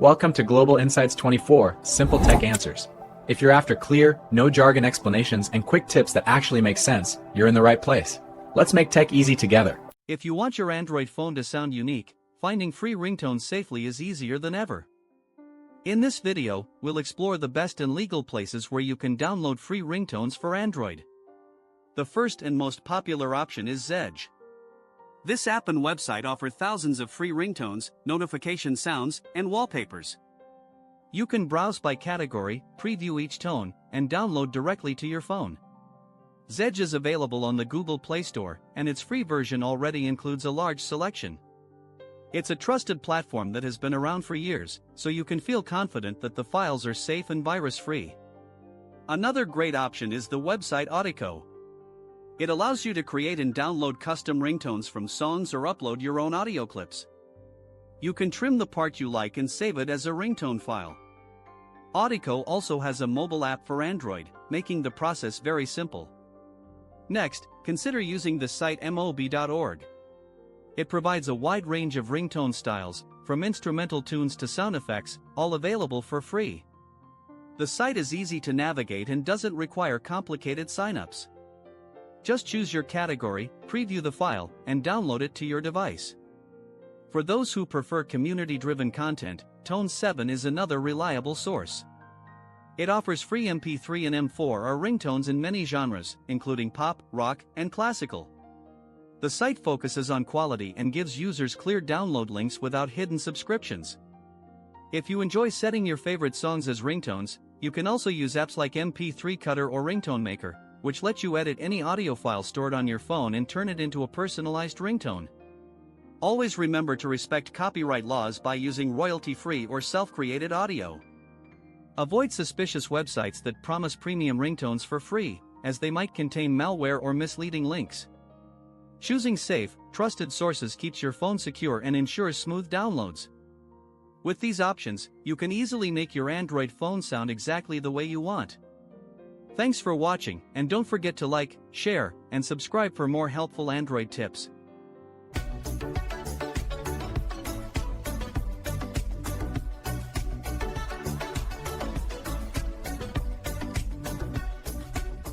Welcome to Global Insights 24, Simple Tech Answers. If you're after clear, no jargon explanations and quick tips that actually make sense, you're in the right place. Let's make tech easy together. If you want your Android phone to sound unique, finding free ringtones safely is easier than ever. In this video, we'll explore the best and legal places where you can download free ringtones for Android. The first and most popular option is Zedge. This app and website offer thousands of free ringtones, notification sounds, and wallpapers. You can browse by category, preview each tone, and download directly to your phone. Zedge is available on the Google Play Store, and its free version already includes a large selection. It's a trusted platform that has been around for years, so you can feel confident that the files are safe and virus-free. Another great option is the website Audico. It allows you to create and download custom ringtones from songs or upload your own audio clips. You can trim the part you like and save it as a ringtone file. Audico also has a mobile app for Android, making the process very simple. Next, consider using the site mob.org. It provides a wide range of ringtone styles, from instrumental tunes to sound effects, all available for free. The site is easy to navigate and doesn't require complicated signups. Just choose your category, preview the file, and download it to your device. For those who prefer community-driven content, Tone7 is another reliable source. It offers free MP3 and M4 or ringtones in many genres, including pop, rock, and classical. The site focuses on quality and gives users clear download links without hidden subscriptions. If you enjoy setting your favorite songs as ringtones, you can also use apps like MP3 Cutter or Ringtone Maker, which lets you edit any audio file stored on your phone and turn it into a personalized ringtone. Always remember to respect copyright laws by using royalty-free or self-created audio. Avoid suspicious websites that promise premium ringtones for free, as they might contain malware or misleading links. Choosing safe, trusted sources keeps your phone secure and ensures smooth downloads. With these options, you can easily make your Android phone sound exactly the way you want. Thanks for watching, and don't forget to like, share, and subscribe for more helpful Android tips.